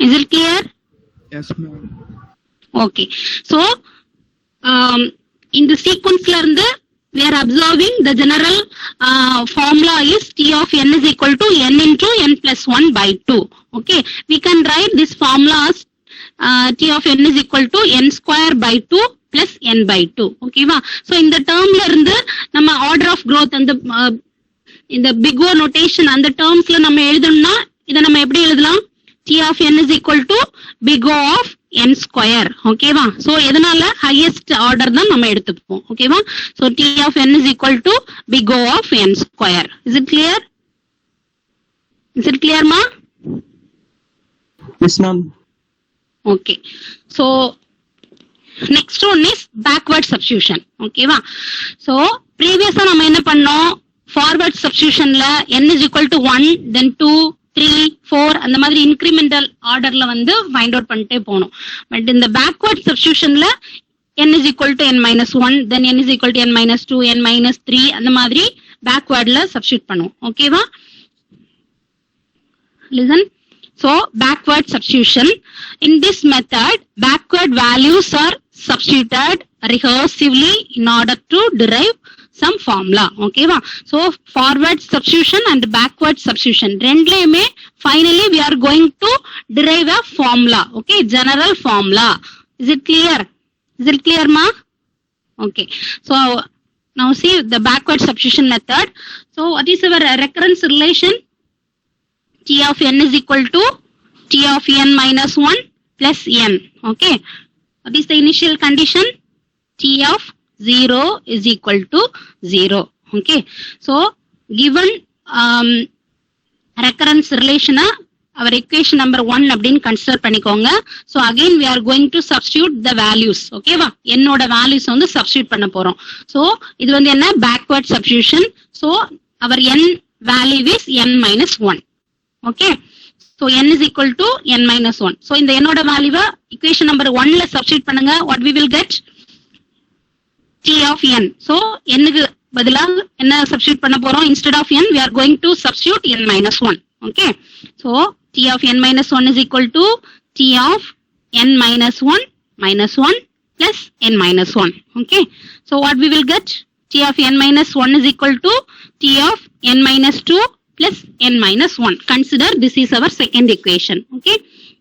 Is it clear? Yes, ma'am. Okay. So, in the sequence we are observing the general formula is T of n is equal to n into n plus 1 by 2. Okay. We can write this formula as T of n is equal to n square by 2 plus n by 2. Okay. So, in the term nama order of growth and the in the big O notation and the terms நம்ம எழுதணும்னா இத நம்ம எப்படி எழுதலாம்? T of n is equal to big O of n square. ஓகேவா? So எதனால highest order தான் நம்ம எடுத்துப்போம். ஓகேவா? So T of n is equal to big O of n square. Is it clear? Is it clear, ma? Yes, ma'am. Okay. So next one is backward substitution. ஓகேவா? So previous நம்ம என்ன பண்ணோம்? Forward substitution ல n is equal to 1, then 2, 3, 4 அந்த மாதிரி incremental orderல find out பண்ணிட்டே போனோம். But in the backward substitution ல n is equal to n minus 1, then n is equal to n minus 2, n minus 3 அந்த மாதிரி backwardல substitute பண்ணுவோம். ஓகேவா? Listen. So backward substitution. In this method, backward values are substituted recursively in order to derive some formula. Okay va? So forward substitution and backward substitution rendlayume finally we are going to derive a formula. Okay, general formula. Is it clear? Is it clear, ma? Okay. So now see the backward substitution method. So what is our recurrence relation? T of n is equal to T of n minus 1 plus n. Okay. What is the initial condition? T of 0 is equal to 0. Okay. So given recurrence relation our equation number 1 அப்படினு consider பண்ணிக்கோங்க. So again we are going to substitute the values. Okay வா? n ஓட values substitute பண்ண போறோம். So இது என்ன backward substitution. So our n value is n minus 1. Okay. So n is equal to n minus 1. So இந்த n ஓட value equation number 1 ல substitute பண்ணுங்க. What we will get? T of n. So n க்கு பதிலா என்ன substitute பண்ண போறோம்? Instead of n we are going to substitute n minus 1. Okay. So T of n minus 1 is equal to T of n minus 1 minus 1 plus n minus 1. Okay. So what we will get? T of n minus 1 is equal to T of n minus 2 plus n minus 1. Consider this is our second equation. Okay.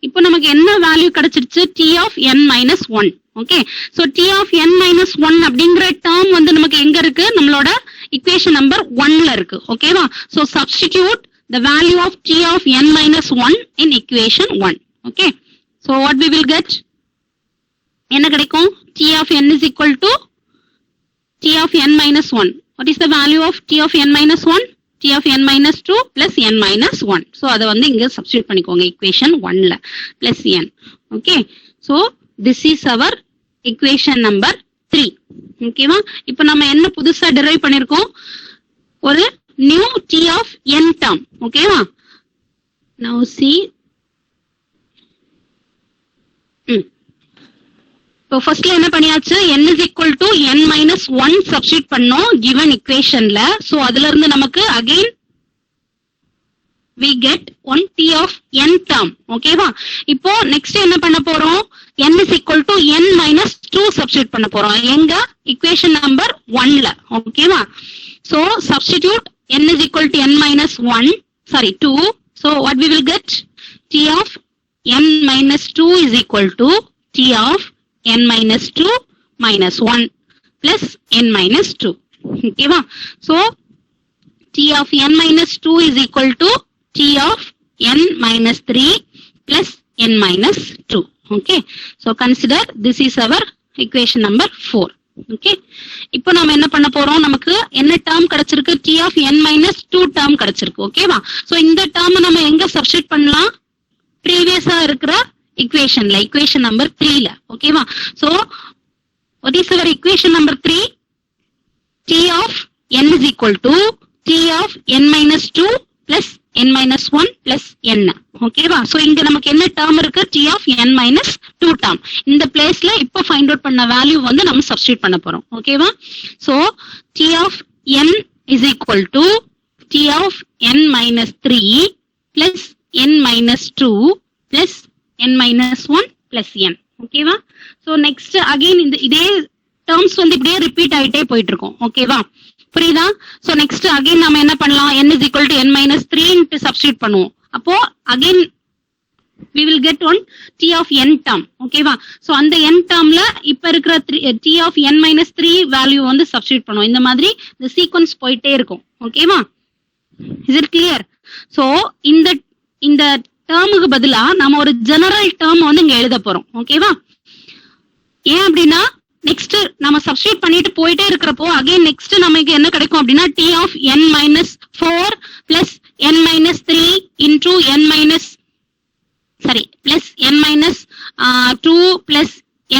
இப்போ நமக்கு என்ன value கிடைச்சிருச்சு? T of n minus 1. Okay. So T of n minus 1 அப்படிங்கிற term நமக்கு எங்க இருக்கு? நம்மளோட equation number 1 ல இருக்கு. ஓகேவா? So substitute the value of T of n minus 1 in equation 1. Okay. So what we will get? என்ன கிடைக்கும்? T of n is equal to T of n minus 1. What is the value of T of n minus 1? T of n minus 2 plus n minus 1. So அதை இங்க substitute பண்ணிக்கோங்க equation 1 ல plus n. Okay. So this is our equation number 3. ஓகேவா? இப்போ நம்ம என்ன புதுசா derive பண்ணிருக்கோம்? ஒரு new T of n term. ஓகேவா? Now see. இப்போ firstல என்ன பண்ணியாச்சு? n is equal to n minus 1 substitute பண்ணோம் given equationல. So அதுல இருந்து நமக்கு again we get one T of n term. ஓகேவா? இப்போ next என்ன பண்ண போறோம்? n is equal to n minus 2 substitute பண்ண போறோம். எங்க? equation number 1 ல. ஓகேவா? So substitute n is equal to n minus 2. So what we will get? T of n minus 2 is equal to T of n minus 2 minus 1 plus n minus 2. Okay, so T of n minus 2 is equal to T of n minus 3 plus n minus 2. Okay, so consider this is our equation number 4. Okay, இப்போ நாம என்ன பண்ண போறோம்? நமக்கு என்ன term கிடைச்சிருக்கு? T of n minus 2 term கிடைச்சிருக்கு. ஓகேவா? சோ இந்த டேர்ம் நம்ம எங்க சப்ஸ்டிட்யூட் பண்ணலாம்? ப்ரீவியஸா இருக்கிற equationல, equation number 3 ல. ஓகேவா? So what is our equation number 3? T of n is equal to T of n minus 2 plus n minus 1 plus n. ஓகேவா? so இங்க நமக்கு என்ன டேர்ம் இருக்கு? T of n minus 2 term. இந்த பிளேஸ்ல இப்போ ஃபைண்ட் அவுட் பண்ண வேல்யூ நம்ம சப்ஸ்டிட்யூட் பண்ண போறோம். ஓகேவா? so T of n is equal to T of n minus 3 plus n minus 2 plus n minus 1 plus n. ஓகேவா? ஸோ நெக்ஸ்ட் அகைன் இதே டேர்ம்ஸ் வந்து இப்படியே ரிப்பீட் ஆகிட்டே போயிட்டு இருக்கோம். ஓகேவா? புரியுதா? ஸோ நெக்ஸ்ட் அகைன் நம்ம என்ன பண்ணலாம், n is equal to n minus 3 substitute பண்ணுவோம். அப்போ again we will get one t of n term. ஓகேவா? சோ அந்த n termல இப்ப இருக்கிற t of n minus 3 value வந்து சப்ஸ்டிட்யூட் பண்ணுவோம். இந்த மாதிரி இந்த சீக்வென்ஸ் போயிட்டே இருக்கும். ஓகேவா? is it clear? சோ இந்த டேர்முக்கு பதிலா நம்ம ஒரு ஜெனரல் டேர்ம் வந்து இங்க எழுத போறோம். ஓகேவா? ஏன் அப்படின்னா நெக்ஸ்ட் நம்ம சப்ஸ்டிட்யூட் பண்ணிட்டு போயிட்டே இருக்கிறப்போ அகைன் நெக்ஸ்ட் நமக்கு என்ன கிடைக்கும் அப்படின்னா t of n minus 4 plus n minus 3 into n minus plus n minus 2 plus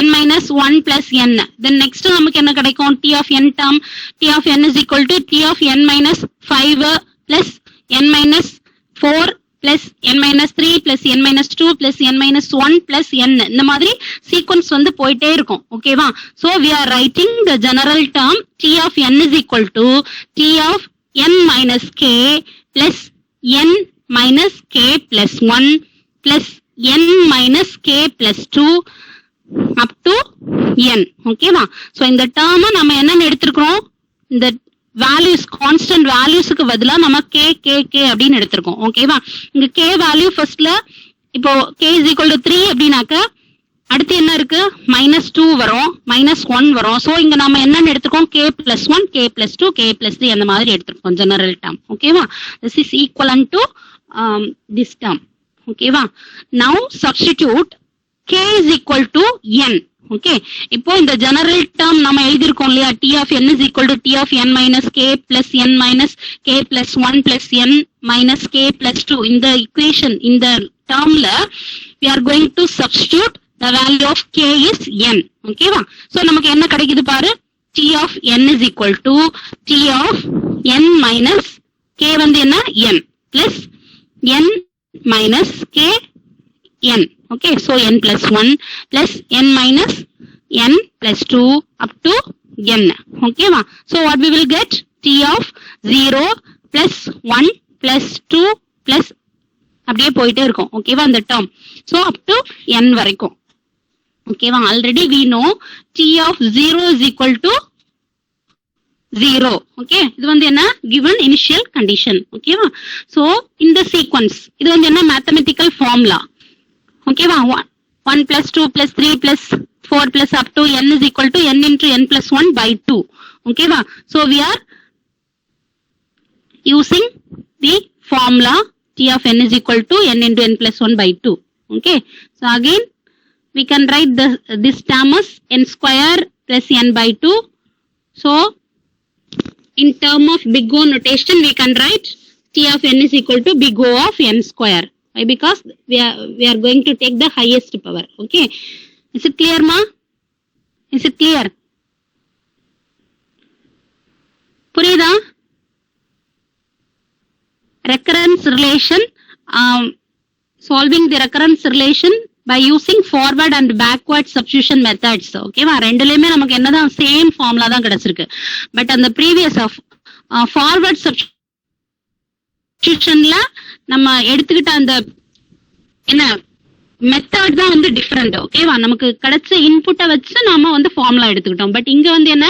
n minus 1 plus n. Then next நமக்கு என்ன கிடைக்கும், t of n term, t of n is equal to t of n minus 5 plus n minus 4 plus n minus 3 plus n minus 2 plus n minus 1 plus n. இந்த மாதிரி sequence வந்து போயிட்டே இருக்கும். ஓகேவா? so we are writing the general term t of n is equal to t of n minus k plus n minus k plus 1 plus n minus k plus 2 up to n. ஓகேவா? So இந்த term நம்ம என்னன்னு எடுத்துக்கிறோம், இந்த values constant வேல்யூஸ்க்கு பதிலா நம்ம k k k அப்படின்னு எடுத்திருக்கோம். ஓகேவா? இங்க k வேல்யூ ஃபர்ஸ்ட்ல இப்போ k is equal to 3 அப்படினாக்க அடுத்து என்ன இருக்கு, -2 வரும், -1 வரும். சோ இங்க நம்ம என்னன்னு எடுத்துக்கோம், k plus 1 k plus 2 k plus 3 அந்த மாதிரி எடுத்துக்கோம் ஜெனரல் டேர்ம். ஓகேவா? this is equivalent to this term. ஓகேவா? now substitute k is equal to n. Okay, இப்போ இந்த ஜெனரல் டேர்ம் நம்ம எழுதிருக்கோம் இல்லையா, t of n is equal to t of n minus k plus n minus k plus 1 plus n minus k plus 2. இந்த equation இந்த டேர்ம்ல we are going to substitute the value of k is n. ஓகேவா? So நமக்கு என்ன கிடைக்குது பாரு, t of n is equal to t of n minus k வந்து என்ன n plus n minus k n. okay, so n plus 1 plus n minus n plus 2 up to n. okay va? So what we will get, t of 0 plus 1 plus 2 plus அப்படியே போயிட்டே இருக்கும். ஓகேவா? அந்த term so up to n வரைக்கும். ஓகேவா? Already we know t of 0 is equal to 0. Okay, இது வந்து என்ன, given initial condition. ஓகேவா? சோ இந்த சீக்வென்ஸ் இது வந்து என்ன, மேத்தமெட்டிக்கல் ஃபார்முலா. ஓகேவா? 1 plus 2 plus 3 plus 4 plus up to n is equal to n into n plus 1 by 2. ஓகேவா? so we are using the formula t of n is equal to n into n plus 1 by 2. okay, so again we can write this term as n square plus n by 2. so in term of big O notation we can write t of n is equal to big O of n square. Why? Because we are going to take the highest power. okay, is it clear ma? is it clear? புரியுதா? recurrence relation, solving the recurrence relation by using forward and backward substitution methods. ஓகேவா? ரெண்டுலயுமே நமக்கு என்னதான் same formula தான் கிடைச்சிருக்கு. But அந்த previous forward சப்ஸ்டிடியூஷன்ல நம்ம எடுத்துக்கிட்ட அந்த என்ன மெத்தட் தான் வந்து டிஃபரெண்ட். ஓகேவா? நமக்கு கிடைச்ச இன்புட்டை வச்சு நாம வந்து ஃபார்முலா எடுத்துக்கிட்டோம். பட் இங்க வந்து என்ன,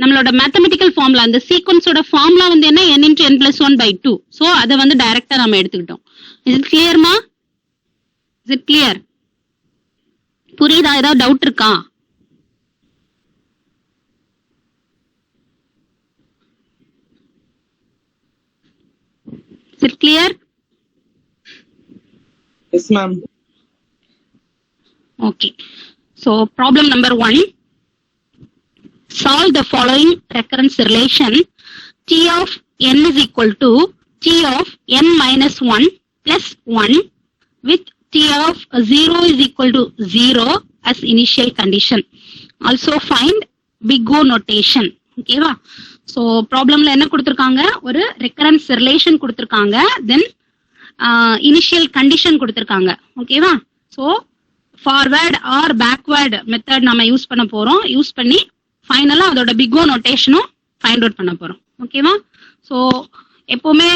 நம்மளோட மேத்தமெட்டிக்கல் ஃபார்முலா, அந்த சீக்வன்ஸோட ஃபார்முலா வந்து என்ன, n into n plus 1 by 2. So அதை வந்து டைரக்டா நம்ம எடுத்துக்கிட்டோம். இஸ் இட் கிளியர்மா? Is it clear? புரியுதா? ஏதாவது டவுட் இருக்கா? Is it clear? Yes, ma'am. Okay. So problem number 1. Solve the following recurrence relation. T of n is equal to t of n minus 1 plus 1 with t of 0 is equal to 0 as initial condition. Also find big O notation. ஓகேவா? So problemல என்ன கொடுத்திருக்காங்க, ஒரு recurrence relation கொடுத்திருக்காங்க, then initial condition கொடுத்திருக்காங்க. ஓகேவா? So forward R backward method நம்ம use பண்ண போறோம். யூஸ் பண்ணி ஃபைனலா அதோட பிக் ஓ நோட்டேஷனும் ஃபைண்ட் அவுட் பண்ண போறோம். ஓகேவா? சோ எப்பவுமே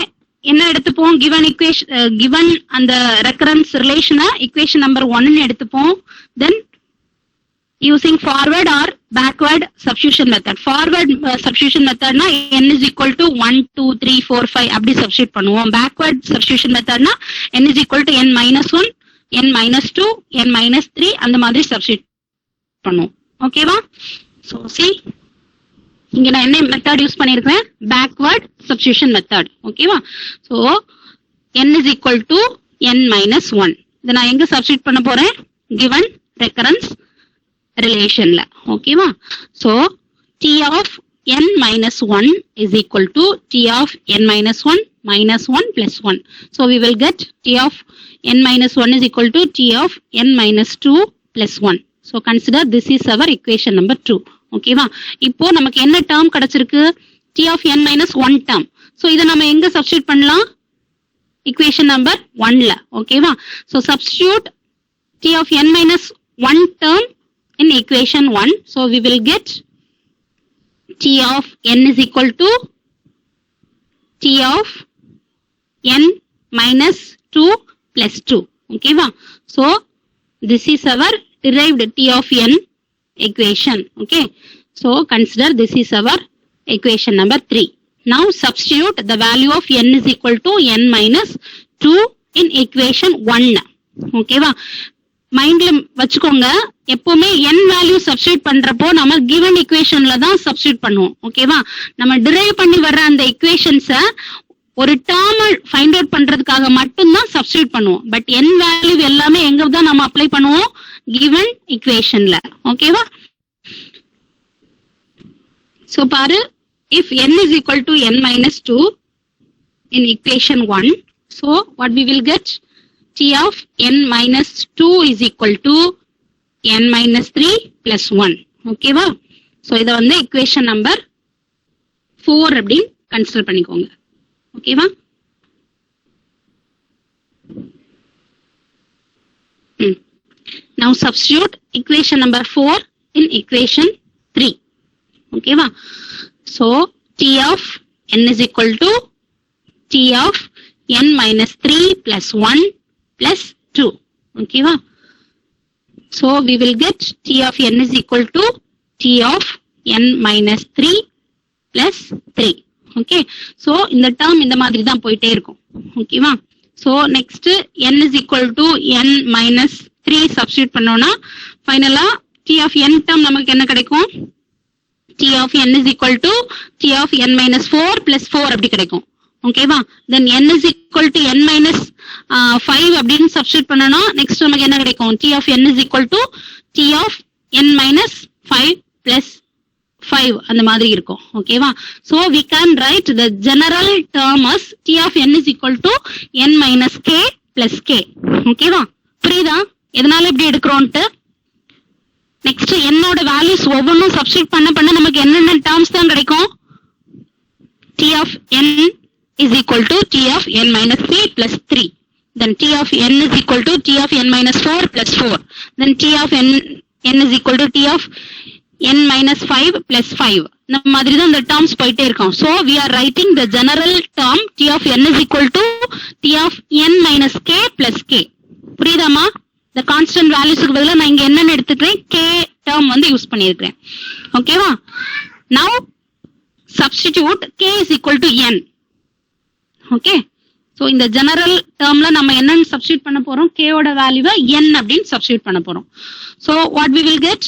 என்ன எடுத்துப்போம், given equation given அந்த recurrence relation equation number 1 ன்னு எடுத்துப்போம். Then using forward or backward substitution method. Forward substitution method na n is equal to 1 2 3 4 5 அப்படி substitute பண்ணுவோம். Backward substitution method na n is equal to n minus 1 n minus 2 n minus 3 அந்த மாதிரி substitute பண்ணுவோம். ஓகேவா? So see, இங்க நான் என்ன method use பண்ணிருக்கேன், backward substitution method. ஓகேவா? So n is equal to n minus 1. இத நான் எங்க substitute பண்ண போறேன், given recurrence relationல. ஓகேவா? So t of n minus 1 is equal to t of n minus 1 minus 1 plus 1. So we will get t of n minus 1 is equal to t of n minus 2 plus 1. So consider this is our equation number 2. ஓகேவா? இப்போ நமக்கு என்ன term கிடைச்சிருக்கு, t of n minus 1 term. So இத நம்ம எங்க substitute பண்ணலாம், equation number 1ல. ஓகேவா? So substitute t of n minus 1 term in equation 1. So we will get t of n is equal to t of n minus 2 plus 2. Okay va? So this is our derived t of n equation. Okay. So consider this is our equation number 3. Now substitute the value of n is equal to n minus 2 in equation 1. Okay va? மைண்ட்ல வச்சுக்கோங்க, எப்பவுமே n value substitute பண்றப்போ நம்ம given equationல தான் substitute பண்ணுவோம். ஓகேவா? நம்ம drive பண்ணி வர்ற அந்த equations ஒரு டேர்ம் ஃபைண்ட் அவுட் பண்றதுக்காக மட்டும் தான் சப்ஸ்டிட்யூட் பண்ணுவோம். பட் n வேல்யூ எல்லாமே எங்க தான் நம்ம அப்ளை பண்ணுவோம், given equationல. ஓகேவா? சோ பாரு, if n is equal to n minus 2 in equation 1, so what we will get, t of n minus 2 is equal to n minus 3 plus 1. Okay va? So இத வந்து equation number 4 அப்படி consider பண்ணிக்கோங்க. Okay va? Now substitute equation number 4 in equation 3. Okay va? So t of n is equal to t of n minus 3 plus 1 plus 2. Okay va? So we will get t of n is equal to t of n minus 3 plus 3. Okay. So இந்த term இந்த மாதிரி தான் போயிட்டே இருக்கும். Okay va? So next n is equal to n minus 3 substitute பண்ணோம்னா ஃபைனலா t of n term நமக்கு என்ன கிடைக்கும், t of n is equal to t of n minus 4 plus 4 அப்படி கிடைக்கும். ஓகேவா? then n is equal to n minus 5 அப்படின்னு substitute பண்ணனா நெக்ஸ்ட் நமக்கு என்ன கிடைக்கும், t of n is equal to t of n minus 5 plus 5 அந்த மாதிரி இருக்கும். ஓகேவா? so we can write the general term as t of n is equal to n minus k plus k. ஓகேவா? புரியுதா எதனால இப்படி எடுக்கிறோம்ட்டு? நெக்ஸ்ட் என்னோட values ஒவ்வொன்றும் சப்ஸ்டிட்யூட் பண்ண நமக்கு என்னென்ன டேர்ம்ஸ் தான் கிடைக்கும், t of n is equal to t of n minus 3 plus 3. Then t of n is equal to t of n minus 4 plus 4. Then t of n is equal to t of n minus 5 plus 5. இந்த மாதிரி தான் இந்த terms போயிட்டே இருக்கும். So we are writing the general term t of n is equal to t of n minus k plus k. புரியுதாமா? the constant valuesக்கு பதிலா நான் இங்க என்னன்னு எடுத்துக்கிறேன், k term வந்து யூஸ் பண்ணியிருக்கிறேன். ஓகேவா? now substitute k is equal to n. Okay. So இந்த general டேர்ம்ல நம்ம என்னன்னு சப்ஸ்டிட்யூட் பண்ண போறோம், k ஓட வேல்யூவை n அப்படினு சப்ஸ்டிட்யூட் பண்ண போறோம். So what we will get,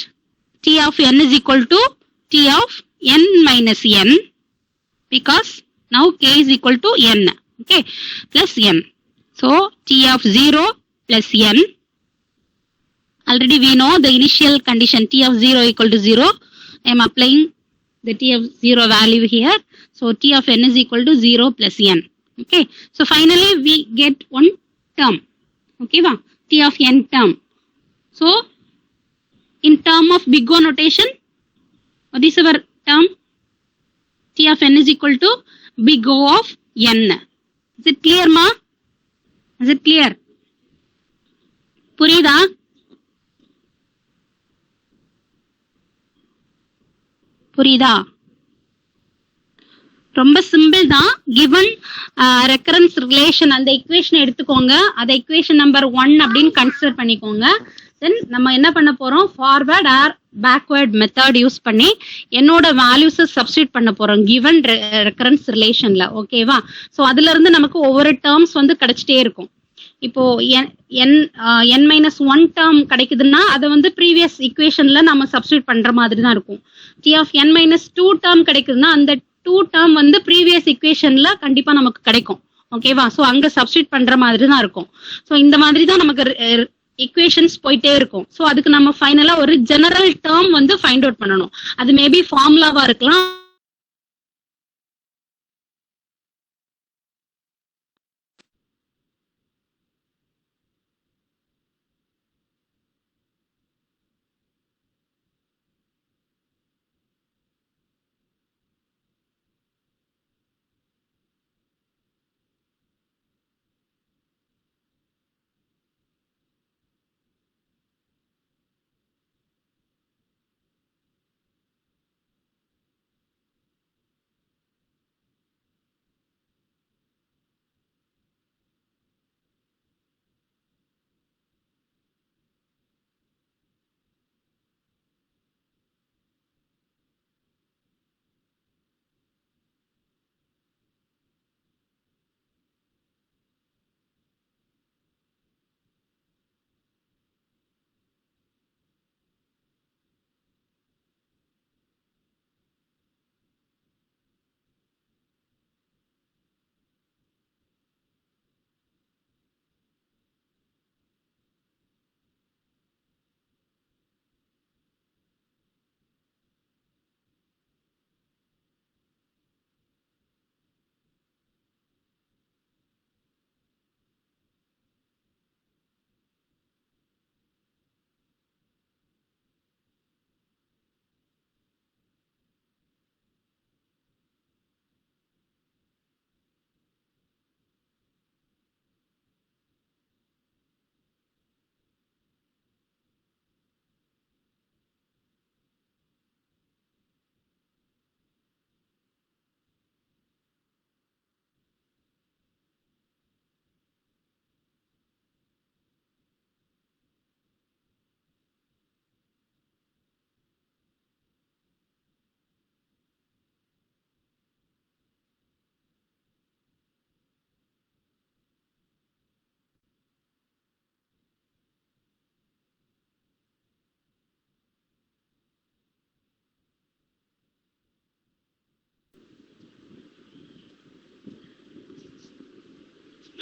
t of n is equal to t of n minus n because now k is equal to n. Okay, plus n. So t of 0 plus n. Already we know the initial condition, t of 0 equal to 0. I am applying the t of 0 value here. So t of n is equal to 0 plus n. Okay, so finally we get one term. Okay va? T of n term. So in term of big O notation, what is our term? T of n is equal to big O of n. Is it clear ma? Is it clear? புரியுதா? புரியுதா? ரொம்ப simple தான். Given recurrence relation அந்த equation எடுத்துக்கோங்க, அதை equation number 1 அப்படின்னு consider பண்ணிக்கோங்க. தென் நம்ம என்ன பண்ண போறோம், forward R backward method use பண்ணி என்னோட வேல்யூஸை சப்ஸ்டியூட் பண்ண போறோம் கிவன் ரெக்கரன்ஸ் ரிலேஷன்ல. ஓகேவா? ஸோ அதுல இருந்து நமக்கு ஒவ்வொரு டேர்ம்ஸ் வந்து கிடைச்சிட்டே இருக்கும். இப்போ n-1 டேர்ம் கிடைக்குதுன்னா அதை வந்து ப்ரீவியஸ் ஈக்குவேஷன்ல நம்ம சப்ஸ்டியூட் பண்ற மாதிரி தான் இருக்கும். T(n-2) டேர்ம் கிடைக்குதுன்னா அந்த 2 டேர்ம் வந்து ப்ரீவியஸ் ஈக்குவேஷன்ல கண்டிப்பா நமக்கு கிடைக்கும். ஓகேவா? ஸோ அங்க சப்ஸ்டியூட் பண்ற மாதிரி தான் இருக்கும். ஸோ இந்த மாதிரி தான் நமக்கு ஈக்குவேஷன்ஸ் போயிட்டே இருக்கும். ஸோ அதுக்கு நம்ம ஃபைனலா ஒரு ஜெனரல் டேர்ம் வந்து ஃபைண்ட் அவுட் பண்ணணும். அது மேபி ஃபார்முலாவா இருக்கலாம்,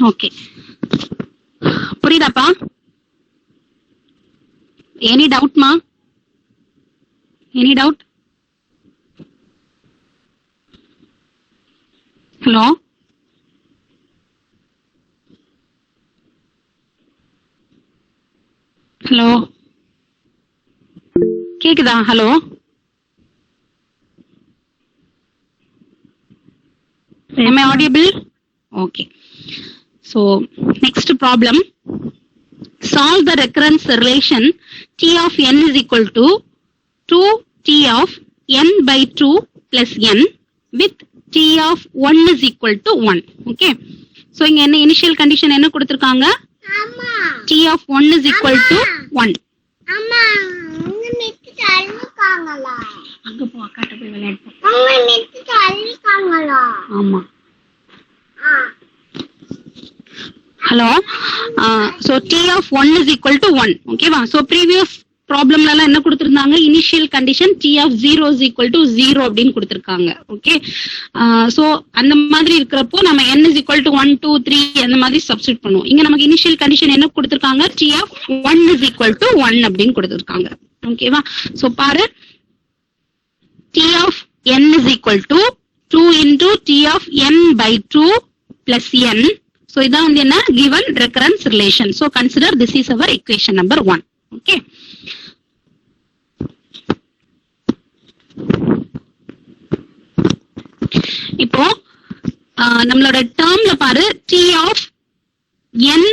ஓகே புரியுதாப்பா? எனி டவுட்மா? Any doubt? ஹலோ ஹலோ கேக்குதா? Hello am I audible? Okay. So next problem, solve the recurrence relation T of n is equal to 2T of n by 2 plus n with T of 1 is equal to 1. Okay. So இங்க என்ன initial condition என்ன கொடுத்திருக்காங்க? T of 1 is equal to 1. அம்மா உங்க net தள்ளிட்டாங்களா? அங்க போ அக்காட்ட போய் விளையாடு. உங்க நெட் தள்ளிட்டாங்களா? ஆமா. Hello. So T of 1 is equal to 1. Okay va? So previous problem la என்ன கொடுத்திருந்தாங்க, initial condition T of 0 is equal to 0 அப்படின்னு கொடுத்திருக்காங்க. ஓகே. So அந்த மாதிரி இருக்கிறப்போ நம்ம n is equal to 1 2 3 அந்த மாதிரி சப்ஸ்டிட்யூட் பண்ணுவோம். இங்க நமக்கு initial condition என்ன கொடுத்திருக்காங்க, T of 1 is equal to 1 அப்படின்னு கொடுத்திருக்காங்க. ஓகேவா? So பாரு, T of n is equal to 2 into T of n by 2 plus n. So இதான் வந்து என்ன, given recurrence relation. So consider this is our equation number 1. Okay. இப்போ நம்மளோட டேர்ம்ல பாரு, T of n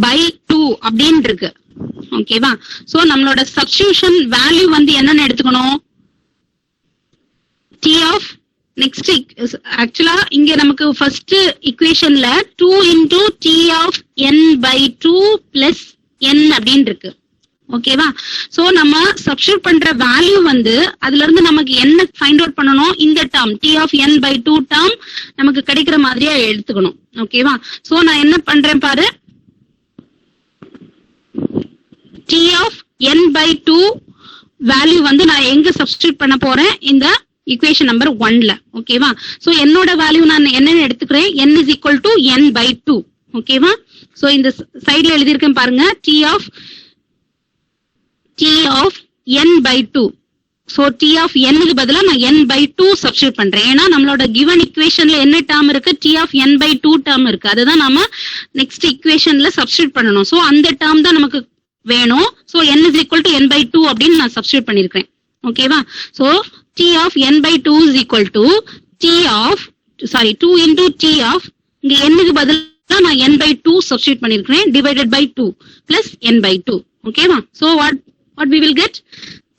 by 2 அப்படின்னு இருக்கு. ஓகேவா? சோ நம்மளோட சப்ஸ்டிடியூஷன் வேல்யூ வந்து என்னன்னு எடுத்துக்கணும், T of நெக்ஸ்ட் ஆக்சுவலா இங்க நமக்கு first இக்குவேஷன்ல 2 into t of n by 2 plus n அப்படின்னு இருக்கு. ஓகேவா? சோ நம்ம சப்ஸ்டிட்யூட் பண்ற வேல்யூ வந்து அதுல இருந்து நமக்கு என்ன ஃபைண்ட் அவுட் பண்ணணும், இந்த term t of n by 2 term நமக்கு கிடைக்கிற மாதிரியா எடுத்துக்கணும். ஓகேவா? சோ நான் என்ன பண்றேன் பாரு, t of n by 2 value வந்து நான் எங்க சப்ஸ்டிட்யூட் பண்ண போறேன், இந்த ஈக்குவேஷன் நம்பர் 1ல. ஓகேவா? சோ என்னோட வேல்யூ நான் என்னன்னு எடுத்துக்கிறேன், n is equal to n by 2. ஓகேவா? சோ இந்த சைடுல எழுதியிருக்கேன் பாருங்க, t of n by 2. So t of n க்கு பதிலா நான் n by 2 சப்ஸ்டிட்யூட் பண்றேன். ஏன்னா நம்மளோட given equationல என்ன டேர்ம் இருக்கு, t of n by 2 term இருக்கு. அதுதான் நாம நெக்ஸ்ட் equationல சப்ஸ்டிட்யூட் பண்ணணும். சோ அந்த டேர்ம் தான் நமக்கு வேணும். So n is equal to n by 2 அப்படின்னு நான் சப்ஸ்டிட்யூட் பண்ணிருக்கேன். ஓகேவா? So t of n by 2 is equal to 2 into t of, இங்க n க்கு பதிலா நான் n by 2 சப்ஸ்டிட்யூட் பண்ணிருக்கேன், divided by 2 plus n by 2. ஓகேவா? So what we will get,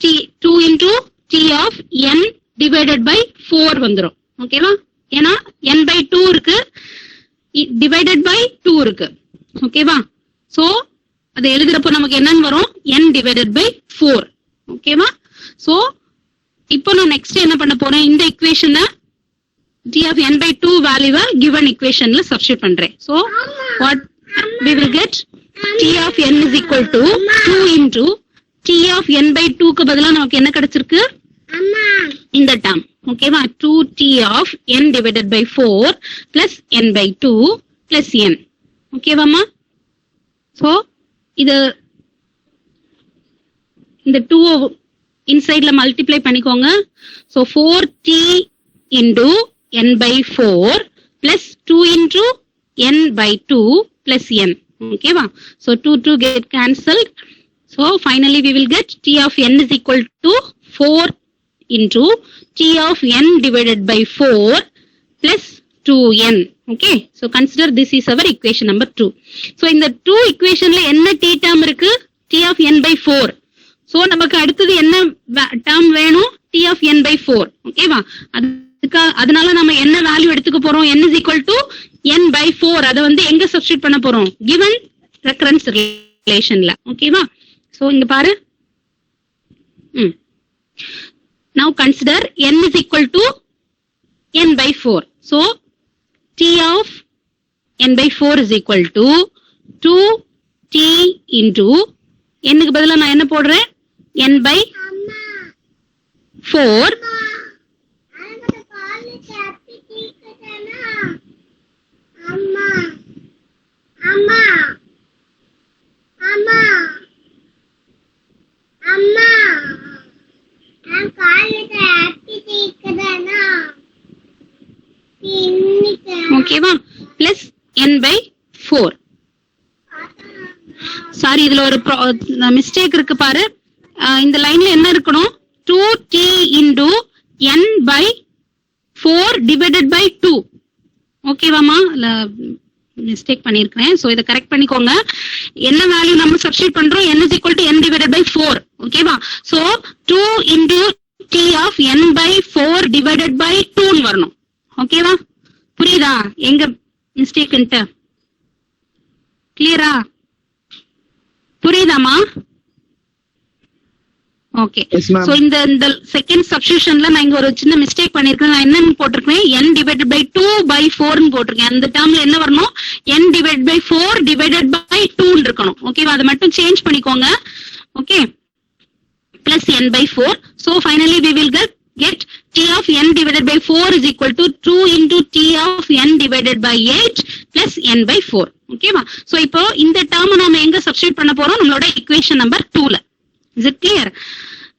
2 into t of n divided by 4 வந்துரும். ஓகேவா? ஏன்னா n by 2 இருக்கு, divided by 2 இருக்கு. ஓகேவா? சோ அது எழுதுறப்போ நமக்கு என்னன்னு வரும், n divided by 4. ஓகேவா? சோ இப்போ நான் நெக்ஸ்ட் என்ன பண்ண போறேன், இந்த equation t of n by 2 வேல்யூவை given equationல சப்ஸ்டிட்யூட் பண்றேன். So what we will get, t of n is equal to 2 into t of n by 2 க்கு பதிலா நமக்கு என்ன கிடைச்சிருக்கு, இந்த டேர்ம். ஓகேவா? 2t of n divided by 4 plus n by 2 plus n. ஓகேவாமா? So இது இந்த 2 இன்சைட்ல மல்டிப்ளை பண்ணிக்கோங்க. So 4t into n by 4 plus 2 into n by 2 plus n. ஓகேவா? So 2 get cancelled. So finally we will get t of n is equal to 4 into t of n divided by 4 plus 2n. Okay, so consider this is our equation number 2. So in the 2 equationல என்ன t term இருக்கு, t of n by 4. So நமக்கு அடுத்தது என்ன term வேணும், t of n by 4. ஓகேவா? அதனால நம்ம என்ன வேல்யூ எடுத்துக்க போறோம், n is equal to n by 4. அதை வந்து எங்க சப்ஸ்டிட்யூட் பண்ண போறோம், given recurrence relationல. ஓகேவா? So இங்க பாரு, now consider n is equal to n by 4. So t of n by 4 is equal to 2t into n க்கு பதிலா நான் என்ன போடுறேன், n by 4 ஓகேவா, பிளஸ் n by 4. சாரி, இதுல ஒரு மிஸ்டேக் இருக்கு பாரு. இந்த லைன்ல என்ன இருக்கணும், 2t into n by 4 divided by 2. ஓகேவாமா? Mistake பண்ணிருக்கேன். சோ இதை கரெக்ட் பண்ணிக்கோங்க. என்ன வேல்யூ நம்ம சப்ஸ்டிட்யூட் பண்றோம், n is equal to n divided by 4. ஓகேவா? So 2 into t of n by 4 divided by 2 ன்னு வரணும். ஓகேவா? புரியுதா எங்க மிஸ்டேக்ன்ட்டு? கிளியரா? புரியுதாமா? ஓகே. சோ இந்த செகண்ட் சப்ஸ்டிட்யூஷன்ல நான் இங்க ஒரு சின்ன மிஸ்டேக் பண்ணிருக்கேன். நான் என்னன்னு போட்டிருக்கேன், n divided by 2 by 4 ன்னு போட்டிருக்கேன். அந்த டேர்ம்ல என்ன வரணும், n divided by 4 divided by 2 ன்னு இருக்கணும். ஓகேவா? அதை மட்டும் சேஞ்ச் பண்ணிக்கோங்க. Okay, plus n by 4. So finally we will get t of n divided by 4 is equal to 2 into t of n divided by 8 plus n by 4. ஓகேவா? So இப்போ இந்த term நாம எங்க சப்ஸ்டிட்யூட் பண்ண போறோம், நம்மளோட equation number 2ல. Is it clear?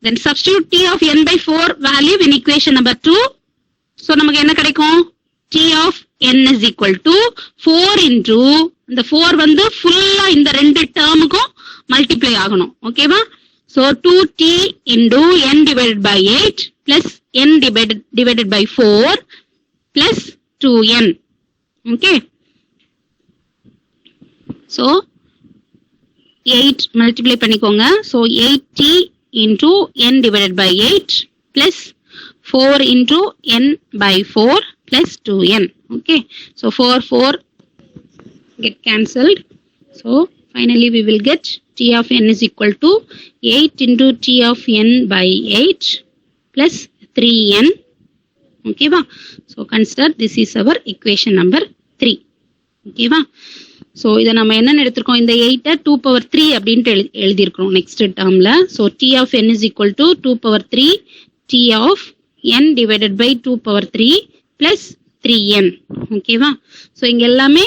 Then substitute t of n by 4 value in equation number 2. So நமக்கு என்ன கிடைக்கும், t of n is equal to 4 into, இந்த 4 வந்து ஃபுல்லா இந்த ரெண்டு டேர்முக்கும் மல்டிப்ளை ஆகணும். ஓகேவா? So 2t into n divided by 8 plus n divided by 4 plus 2n. Okay. So 8 multiply பண்ணிக்கோங்க. So 8t into n divided by 8 plus 4 into n by 4 plus 2n. Okay, so 4 get cancelled. So finally we will get t of n is equal to 8 into t of n by 8 plus 3n. Okay va? So consider this is our equation number 3. Okay va? So இத நம்ம என்ன எடுத்துறோம், இந்த 8 2 power 3 அப்படினு எழுதி இருக்கோம் next டேர்ம்ல. So t of n is equal to 2 power 3 t of n divided by 2 power 3 plus 3n. Okay va? So இங்க எல்லாமே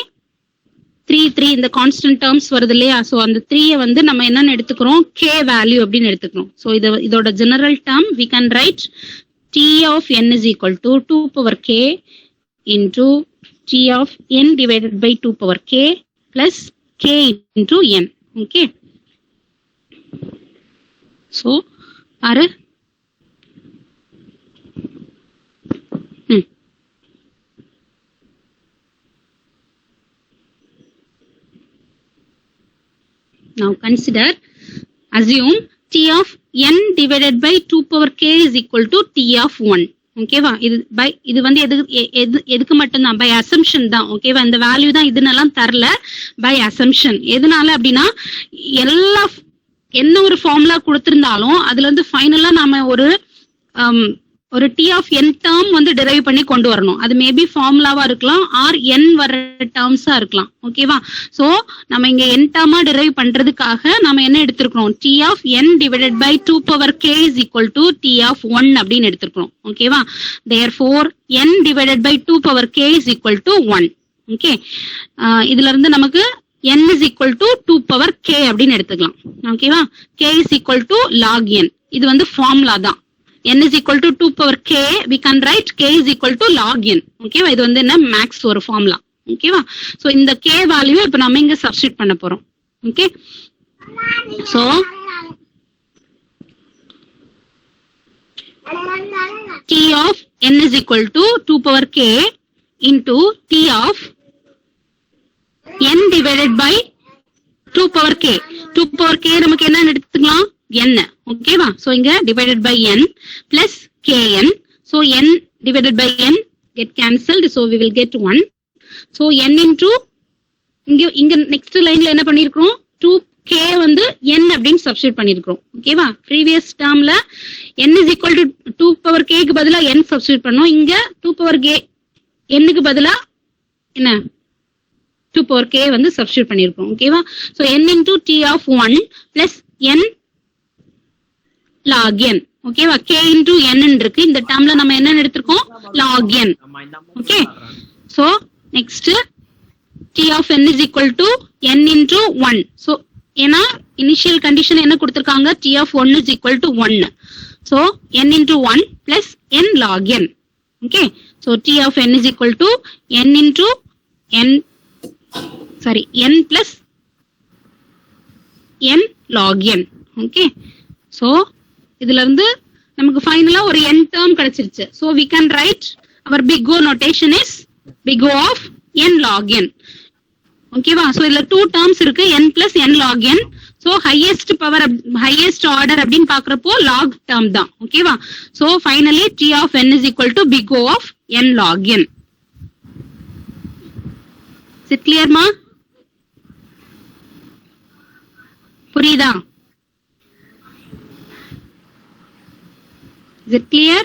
3 இந்த கான்ஸ்டன்ட் டேர்ம்ஸ் வருது இல்லையா. சோ அந்த 3 வந்து நம்ம என்னன்னு எடுத்துக்கிறோம், k வேல்யூ அப்படின்னு எடுத்துக்கிறோம். சோ இதோட general term we can write t of n is equal to 2 power k into t of n divided by 2 power k plus k into n. Okay, so பாரு now consider, assume t of n divided by 2 power k is equal to t of 1. Okay வா, இது வந்து எதுக்கு மட்டும் தான், by assumption தான். ஓகேவா, இந்த வேல்யூ தான் இதுனெல்லாம் தரல, பை அசம்ஷன். எதனால அப்படின்னா என்ன ஒரு ஃபார்முலா கொடுத்திருந்தாலும் அதுல இருந்து ஃபைனலா நாம ஒரு t of n டேர்ம் வந்து டிரைவ் பண்ணி கொண்டு வரணும். அது மேபி ஃபார்முலாவா இருக்கலாம் ஆர் n வர டேர்ம்ஸா இருக்கலாம். ஓகேவா, சோ நம்ம இங்க n டேர்மா டிரைவ் பண்றதுக்காக நாம என்ன எடுத்திருக்கோம், t of n divided by 2 power k is equal to t of 1 அப்படின்னு எடுத்திருக்கோம். ஓகேவா, therefore n divided by 2 power k is equal to 1. Okay, இதுல இருந்து நமக்கு n is equal to 2 power k அப்படின்னு எடுத்துக்கலாம். ஓகேவா, k is equal to log n. இது வந்து ஃபார்முலா தான். n is equal to 2 power k, we can write k is equal to log n. ஓகேவா, இது வந்து என்ன மேக்ஸ் ஒரு ஃபார்முலா. ஓகேவா, சோ இந்த k வேல்யூ இப்ப நம்ம இங்க சப்ஸ்டிட்யூட் பண்ண போறோம். Okay, so t of n is equal to 2 power k into t of n divided by 2 power k. 2 power k நமக்கு என்ன எடுத்துக்கலாம், n. ஓகேவா, சோ இங்க divided by n plus kn. so n divided by n get cancelled, so we will get 1. so n into இங்க next லைன்ல என்ன பண்ணிருக்கோம், 2k வந்து n அப்படின்னு சப்ஸ்டிட்யூட் பண்ணிருக்கோம். ஓகேவா, previous termல n is equal to 2 power k க்கு பதிலா n சப்ஸ்டிட்யூட் பண்ணோம். இங்க 2 power k n க்கு பதிலா என்ன 2 power k வந்து சப்ஸ்டிட்யூட் பண்ணிருக்கோம். ஓகேவா, so n into t of 1 plus n log n. ஓகேவா, k into n இருக்கு. இந்த டேர்ம்ல நம்ம என்ன எடுத்துறோம், log n. Okay, so next t of n is equal to n into 1. So ஏனா இனிஷியல் கண்டிஷன் என்ன கொடுத்திருக்காங்க, t of 1 is equal to 1. So n into 1 plus n log n. Okay, so t of n is equal to n into n plus n log n. Okay, so இதுல இருந்து நமக்கு ஃபைனலா ஒரு n term கிடைச்சிருச்சு. So we can write our big O notation is big O of n log n. ஓகேவா, so இதுல 2 terms இருக்கு, n plus n log n. So highest order அப்படின்னு பாக்குறப்போ log டேர்ம் தான். ஓகேவா, so finally t of n is equal to big O of n log n. Is it clear ma? புரியுதா? Is it clear?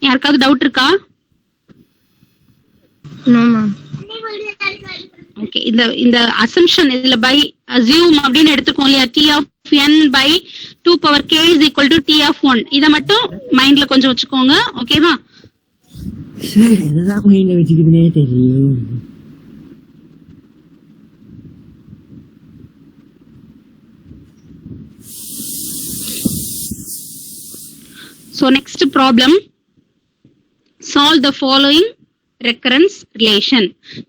யாருக்காவது doubt இருக்கா? No ma'am. Okay, இந்த assumption இதுல by assume அப்படின்னு எடுத்துக்கோம் இல்லையா, t of n by 2 power k is equal to t of 1. இத மட்டும் மைண்ட்ல கொஞ்சம் வச்சுக்கோங்க. ஓகேவா, சார் இதுதான் மைண்ட்ல வச்சுக்கிட்டே தெரியும். So next problem, solve the following recurrence relation.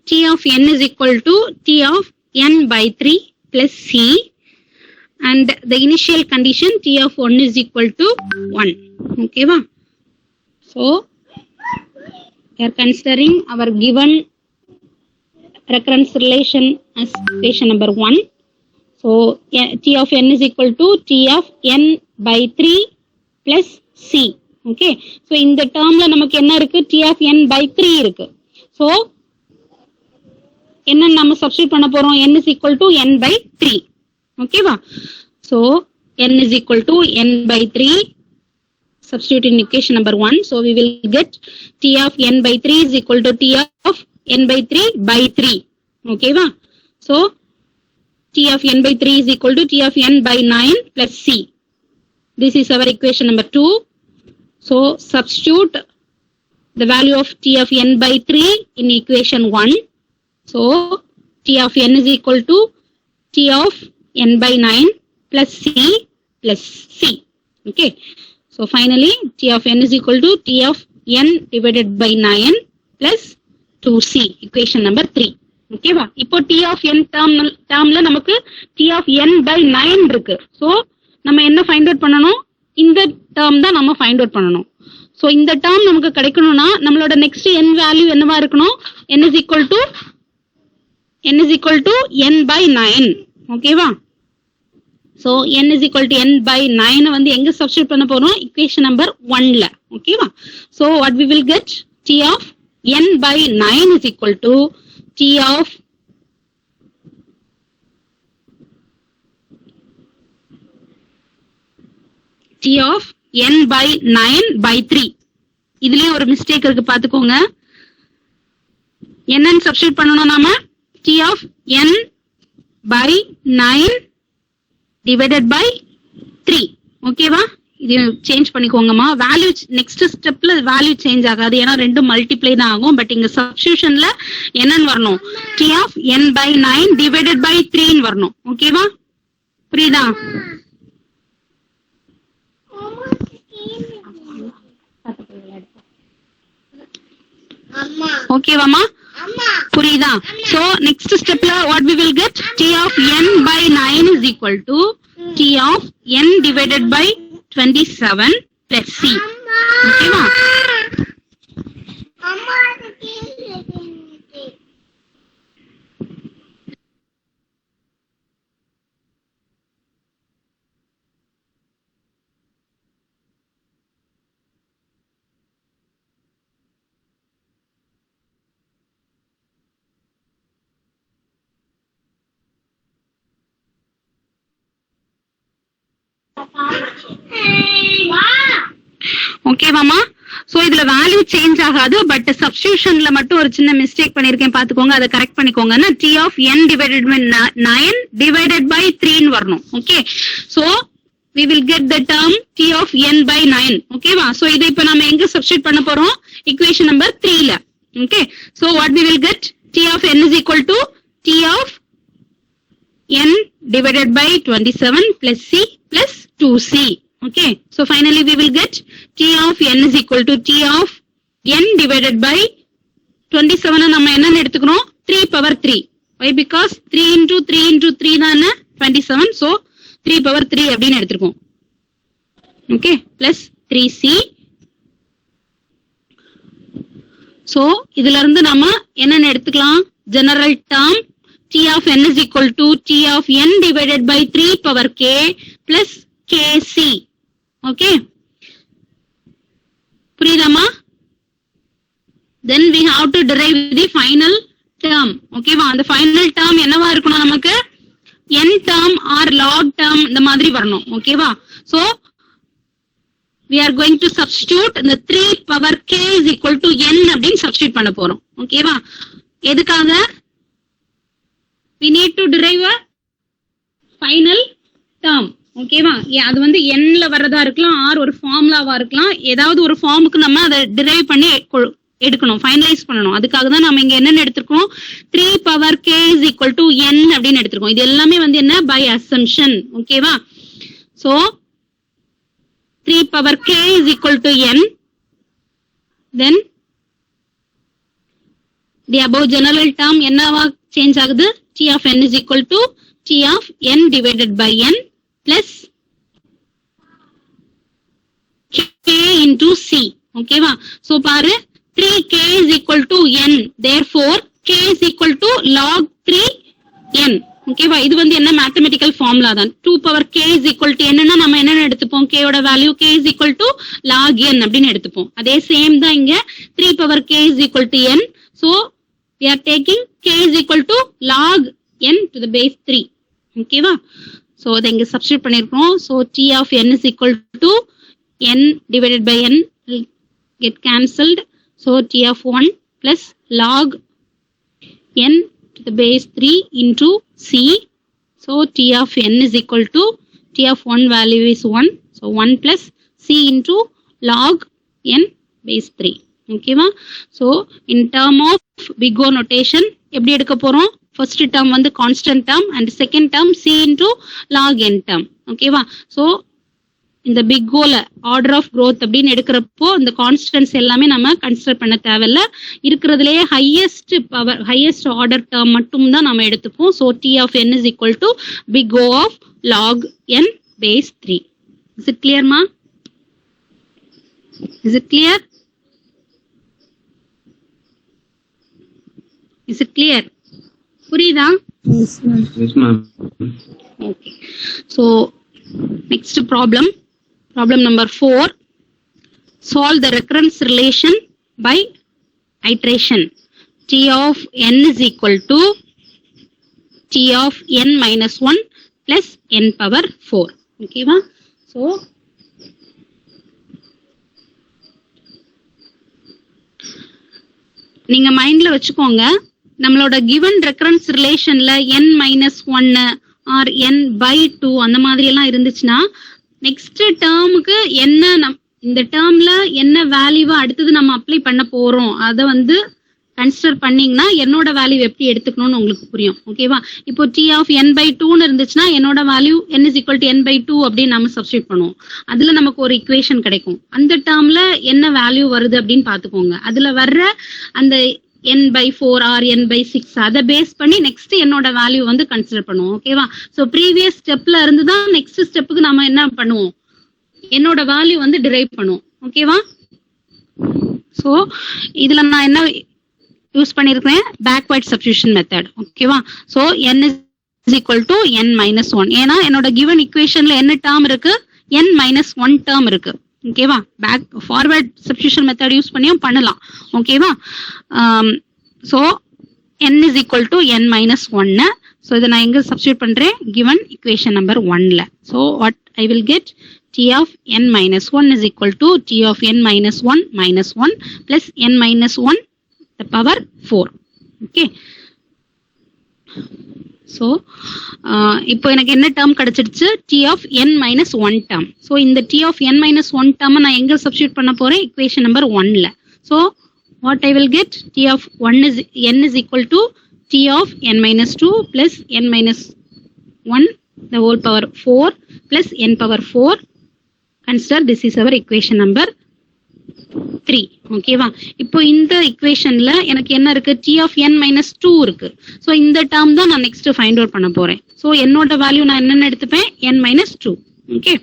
T of n is equal to t of n by 3 plus c, and the initial condition t of 1 is equal to 1. Okay va? So we are considering our given recurrence relation as relation number 1. So t of n is equal to t of n by 3 plus c. Okay, so இந்த டேர்ம்ல நமக்கு என்ன இருக்கு, t of n by 3 இருக்கு. So என்ன நம்ம substitute பண்ண போறோம், n is equal to n by 3. ஓகேவா? So n is equal to n by 3, substitute in equation number 1. So we will get t of n by 3 is equal to t of n by 3 by 3. ஓகேவா? So t of n by 3 is equal to t of n by 9 plus c. This is our equation number 2. So substitute the value of t of n by 3 in equation 1. So t of n is equal to t of n by 9 plus c plus c. Okay. So finally t of n is equal to t of n divided by 9 plus 2c, equation number 3. Okay va? இப்போ t of n termல நமக்கு t of n by 9 இருக்கு. So நம்ம என்ன find out பண்ணணும், இந்த term தான் நம்ம find out பண்ணணும். So இந்த term நமக்கு கிடைக்கணும்னா நம்மளோட next n value என்னவா இருக்கணும், n is equal to n by 9. Okay va? So n is equal to n by 9 வந்து எங்க substitute பண்ண போறோம், equation number 1ல. Okay va? So what we will get, t of n by 9 is equal to t of n by 9 by 3. இதுலயே ஒரு mistake இருக்கு பாத்துக்கோங்க. என்னன்னு substitute பண்ணனும் நாம, t of n by 9 divided by 3. ஓகேவா? இது சேஞ்ச் பண்ணிக்கோங்கம்மா. வேல்யூ நெக்ஸ்ட் ஸ்டெப்ல வேல்யூ சேஞ்ச் ஆகாது, ஏன்னா ரெண்டும் மல்டிப்ளை தான் ஆகும். பட் இங்க சப்ஸ்டிடியூஷன்ல என்னன்னு வரணும், t of n by 9 divided by 3 வரணும். ஓகேவா? புரியுதா? ஓகேவாமா? புரியுதா? சோ நெக்ஸ்ட் ஸ்டெப்ல what we will get, t of n by 9 is equal to t of n divided by 27 plus c. ஓகேவா? ஓகேவாமா? சோ இதுல வேல்யூ சேஞ்ச் ஆகாது, பட் சப்ஸ்டிடியூஷன்ல மட்டும் ஒரு சின்ன மிஸ்டேக் பண்ணிருக்கேன், பாத்துக்கோங்க, அதை கரெக்ட் பண்ணிக்கோங்க. t of n divided by 9 divided by 3 வரணும். Okay, so we will get the term t of n by 9. ஓகேவா? சோ இதை இப்ப நாம எங்க சப்ஸ்டிட்யூட் பண்ண போறோம், equation number 3ல. Okay, so what we will get, t of n is equal to t of n divided by 27 plus c plus 2c. Okay, so finally we will get t of n is equal to t of n divided by 27. நம்ம என்ன எடுத்துக்கணும், 3 power 3. Why? Because 3 into 3 into 3 தான் 27. So 3 power 3 அப்படின்னு எடுத்துருக்கோம். Okay, plus 3c. So இதுல இருந்து நம்ம என்ன எடுத்துக்கலாம், general term t of n is equal to t of n divided by 3 power k plus kc. Okay, புரியுதாமா? Then we have to derive the final term. Okay வா? அந்த final term என்னவா இருக்கணும் நமக்கு, n term or log term இந்த மாதிரி வரணும். Okay வா? So we are going to substitute the 3 power k is equal to n அப்படின்னு substitute பண்ண போறோம். Okay வா? எதுக்காக? We need to derive a final term. ஓகேவா? அது வந்து nல வரதா இருக்கலாம், ஆர் ஒரு ஃபார்முலாவா இருக்கலாம், ஏதாவது ஒரு ஃபார்முக்கு நம்ம அதை டிரைவ் பண்ணி எடுக்கணும், ஃபைனலைஸ் பண்ணணும். அதுக்காக தான் நம்ம இங்க என்னன்னு எடுத்துருக்கோம், 3 power k is equal to n அப்படின்னு எடுத்திருக்கோம். இது எல்லாமே வந்து என்ன, பை அசம்ஷன். ஓகேவா? So 3 power k is equal to n, then the above general term என்னவா சேஞ்ச் ஆகுது, t of n is equal to t of n divided by n plus k into c. ஓகேவா? So பாரு, 3k is equal to n, therefore k is equal to log 3 n. ஓகேவா? இது வந்து என்ன mathematical formula தான். 2 power k is equal to என்னன்னா நம்ம என்ன எடுத்துப்போம், k யோட value k is equal to log n அப்படின்னு எடுத்துப்போம். அதே சேம் தான் இங்க 3 power k is equal to n. So we are taking k is equal to log n to the base 3. ஓகேவா? So இதை இங்க சப்ஸ்டிட்யூட் பண்ணிருக்கோம். So t of n is equal to n divided by n will get cancelled. So t of 1 plus log n to the base 3 into c. So t of n is equal to t of 1 value is 1. So 1 plus c into log n base 3. Okay va? So in term of big O notation எப்படி எடுக்க போறோம்? First term வந்து constant term and second term c into log n term. Okay va? So இந்த big ஓல order of growth அப்படின்னு எடுக்கிறப்போ இந்த constants எல்லாமே நம்ம கன்சிடர் பண்ண தேவையில்ல. இருக்கிறதுலேயே ஹையஸ்ட் ஆர்டர் டேர்ம் மட்டும் தான் நம்ம எடுத்துப்போம். So D of n is equal to big O of log n base 3. Is it கிளியர்மா? Is it clear? Is it clear? புரியுதா? Okay. So next problem number 4. Solve the recurrence relation by iteration. T of n is equal to T of n minus 1 plus n power 4. Okay va? So நீங்க மைண்ட்ல வச்சுக்கோங்க, நம்மளோட given recurrence relationல n minus 1 or n by 2 அந்த மாதிரி எல்லாம் இருந்துச்சுன்னா next டேர்முக்கு என்ன இந்த டேர்ம்ல என்ன வேல்யூவா அடுத்தது நம்ம அப்ளை பண்ண போறோம் அதை வந்து கன்சிடர் பண்ணீங்கன்னா என்னோட வேல்யூ எப்படி எடுத்துக்கணும்னு உங்களுக்கு புரியும். ஓகேவா? இப்போ t ஆஃப் n by 2ன்னு இருந்துச்சுன்னா என்னோட value n is equal to n by 2 அப்படின்னு நம்ம சப்ஸ்டிட்யூட் பண்ணுவோம். அதுல நமக்கு ஒரு இக்குவேஷன் கிடைக்கும். அந்த டேர்ம்ல என்ன வேல்யூ வருது அப்படின்னு பாத்துக்கோங்க. அதுல வர்ற அந்த n by 4 or n by 6 அதை பேஸ் பண்ணி நெக்ஸ்ட் என்னோட வேல்யூ வந்து கன்சிடர் பண்ணுவோம். ஓகேவா? ஸோ ப்ரீவியஸ் ஸ்டெப்ல இருந்து தான் நெக்ஸ்ட் ஸ்டெப்புக்கு நம்ம என்ன பண்ணுவோம், என்னோட வேல்யூ வந்து டிரைவ் பண்ணுவோம். ஓகேவா? ஸோ இதுல நான் என்ன யூஸ் பண்ணிருக்கேன், பேக்வர்ட் சப்ஸ்டிடியூஷன் மெத்தட். ஓகேவா? So n is equal to n minus 1. ஏன்னா என்னோட கிவன் இக்குவேஷன்ல என்ன டேர்ம் இருக்கு, n minus 1 டேர்ம் இருக்கு. ஓகேவா? Back forward substitution method use பண்ணியும் பண்ணலாம். ஓகேவா? So n is equal to n minus 1. So இதை நான் எங்க சப்ஸ்டிடியூட் பண்றேன், கிவன் இக்குவேஷன் நம்பர் 1ல. So what I will get, t of n minus 1 is equal to t of n minus 1 minus 1 plus n minus 1 the power 4. Okay. So இப்போ எனக்கு என்ன term கிடைச்சிடுச்சு, t of n minus 1 term. So இந்த t of n minus 1 term நான் எங்க substitute பண்ண போறேன், equation number 1ல. So what I will get, t of n is equal to t of n minus 2 plus n minus 1 the whole power 4 plus n power 4. Consider this is our equation number 3. ஓகேவா? இப்போ இந்த இக்குவேஷன்ல எனக்கு என்ன இருக்கு, t of n minus 2 இருக்கு. So இந்த term தான் நான் நெக்ஸ்ட் ஃபைண்ட் அவுட் பண்ண போறேன். ஸோ என்னோட வேல்யூ நான் என்னென்ன எடுத்துப்பேன், n minus 2. Okay.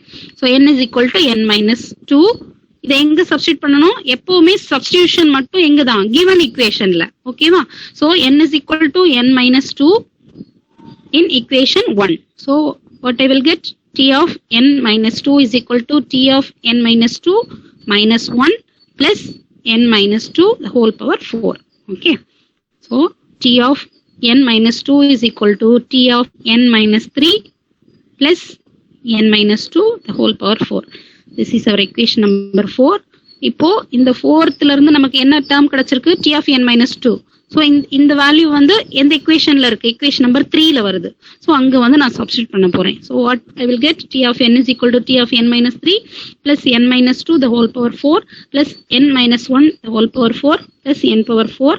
So n is equal to n minus 2. இதை எங்க சப்ஸ்டிட்யூட் பண்ணணும், எப்பவுமே சப்ஸ்டிடியூஷன் மட்டும் எங்க தான், கிவன் இக்குவேஷன்ல. ஓகேவா? So n is equal to n minus 2 in equation 1. So what I will get, t of n minus 2 is equal to t of n minus 2 minus 1 plus n minus 2 the whole power 4. Okay. So t of n minus 2 is equal to t of n minus 3 plus n minus 2 the whole power 4. This is our equation number 4. இப்போ இந்த 4th இருந்து நமக்கு என்ன term கிடைச்சிருக்கு, t of n minus 2. So இந்த value வந்து எந்த இக்குவேஷன்ல இருக்கு, இக்குவேஷன் நம்பர் 3ல வருது. ஸோ அங்க வந்து நான் சப்ஸ்டிட்யூட் பண்ண போறேன். So what I will get, t of n is equal to t of n minus 3 plus n minus 2 the whole power 4 plus n minus 1 the whole power 4 plus n power 4.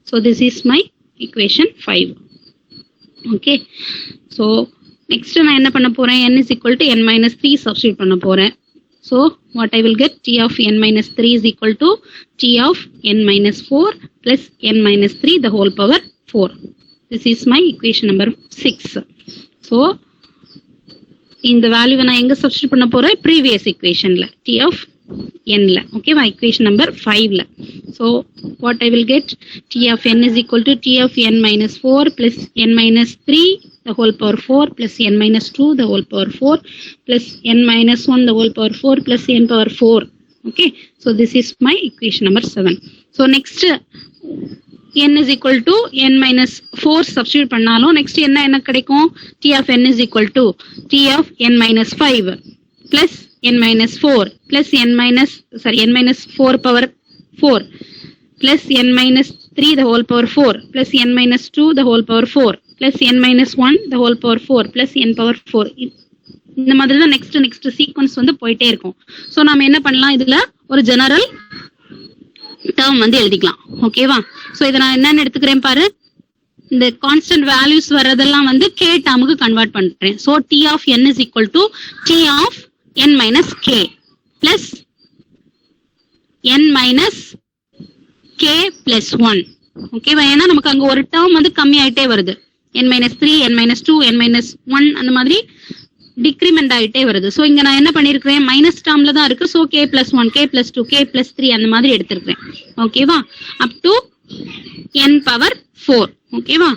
So this is my equation 5. Okay. So next நான் என்ன பண்ண போறேன், n is equal to n minus 3 substitute பண்ண போறேன். So what I will get, t of n minus 3 is equal to t of n minus 4 plus n minus 3 the whole power 4. This is my equation number 6. So இந்த வேல்யூவை நான் எங்க substitute பண்ண போறேன், previous இக்குவேஷன்ல t of nல ஓகேவா equation number 5ல so what I will get t of n is equal to t of n minus 4 plus n minus 3 the whole power 4 plus n minus 2 the whole power 4 plus n minus 1 the whole power 4 plus n power 4. Okay, so this is my equation number 7. So next n is equal to n minus 4 substitute பண்ணாலும் next என்ன கிடைக்கும் t of n is equal to t of n minus 5 plus n minus 4 plus n minus 4 power 4 plus n minus 3 the whole power 4 plus n minus 2 the whole power 4 plus n minus 1 the whole power 4 plus n power 4. இந்த மாதிரி தான் next sequence வந்து போயிட்டே இருக்கும். So நாம என்ன பண்ணலாம், இதுல ஒரு ஜெனரல் டேர்ம் வந்து எழுதிக்கலாம். ஓகேவா? ஸோ இதை நான் என்னன்னு எடுத்துக்கிறேன் பாரு, இந்த கான்ஸ்டன்ட் வேல்யூஸ் வர்றதெல்லாம் வந்து கே டேர்முக்கு கன்வெர்ட் பண்றேன். So D of N is equal to T of N minus K plus N minus K plus 1. ஓகேவா? ஏன்னா நமக்கு அங்க ஒரு டேர்ம் வந்து கம்மி ஆயிட்டே வருது. n minus 3 n minus 2 n minus 1 அந்த மாதிரி டிக்ரிமெண்ட் ஆயிட்டே வருது. ஸோ இங்க நான் என்ன பண்ணிருக்கிறேன், மைனஸ் டேர்ம்ல தான் இருக்கு. So K plus 1 K plus 2 K plus 3 அந்த மாதிரி எடுத்திருக்கிறேன். ஓகேவா? Up to n power 4. ஓகேவா?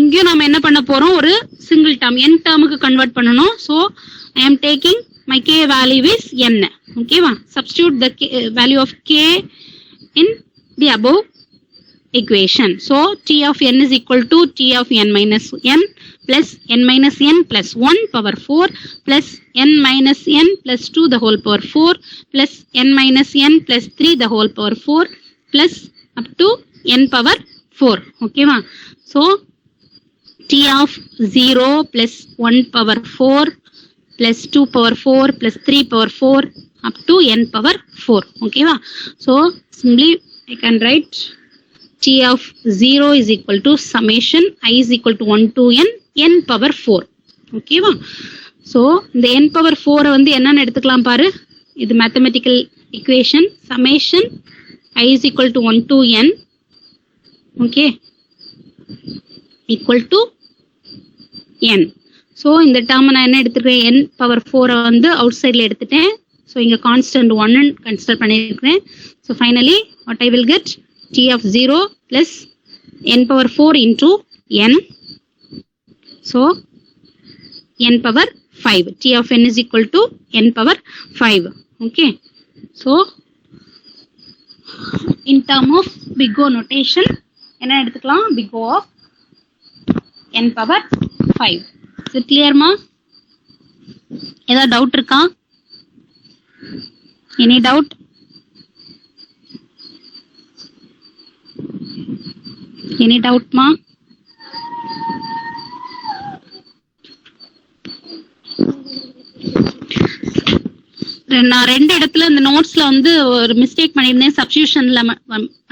இங்கேயும் நம்ம என்ன பண்ண போறோம், ஒரு சிங்கிள் டேர்ம் n டேர்முக்கு கன்வெர்ட் பண்ணணும். So I am taking my k value is n. ஓகேவா? Substitute the value of k in the above equation. So t of n is equal to t of n minus n plus n minus n plus 1 power 4 plus n minus n plus 2 the whole power 4 plus n minus n plus 3 the whole power 4 plus up to n power 4. Okay ma? So t of 0 plus 1 power 4 plus 2 power 4 plus 3 power 4 up to n power 4. Okay ma? So simply I can write t of 0 is equal to summation I is equal to 1 to n power 4. Okay va? So இந்த n power 4 வந்து என்னன்னு எடுத்துக்கலாம் பாரு, இது mathematical equation summation I is equal to 1 to n, okay, equal to n. So இந்த term நான் என்ன எடுத்துக்கிறேன், n power 4 வந்து அவுட் சைட்ல எடுத்துட்டேன். ஸோ இங்க கான்ஸ்டன்ட் 1 கன்சிடர் பண்ணியிருக்கிறேன். So finally what I will get, t of 0 plus n power 4 into n. So n power 5. T of n is equal to n power 5. Okay. So in term of big O notation, என்ன எடுத்துக்கலாம், big O of n power 5. Is it clear ma? ஏதாவது doubt இருக்கா? Any doubt? Any doubt ma? நான் ரெண்டு இடத்துல இந்த நோட்ஸ்ல வந்து ஒரு மிஸ்டேக் பண்ணியிருந்தேன், சப்ஸ்டிடியூஷன்ல.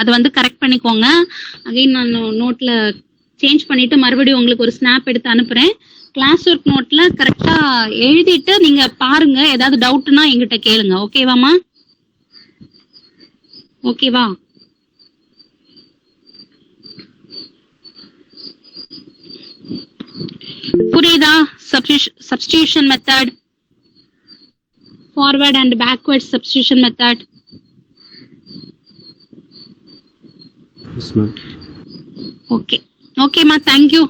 அதை வந்து கரெக்ட் பண்ணிக்கோங்க. அகைன் நான் நோட்ல சேஞ்ச் பண்ணிட்டு மறுபடியும் உங்களுக்கு ஒரு ஸ்னாப் எடுத்து அனுப்புறேன். கிளாஸ் ஒர்க் நோட்ல கரெக்டா எழுதிட்டு நீங்க பாருங்க, ஏதாவது டவுட்னா எங்கிட்ட கேளுங்க. ஓகேவாமா? ஓகேவா? புரியுதா? Substitution method, forward and backward substitution method. Yes ma'am. Okay ma, thank you.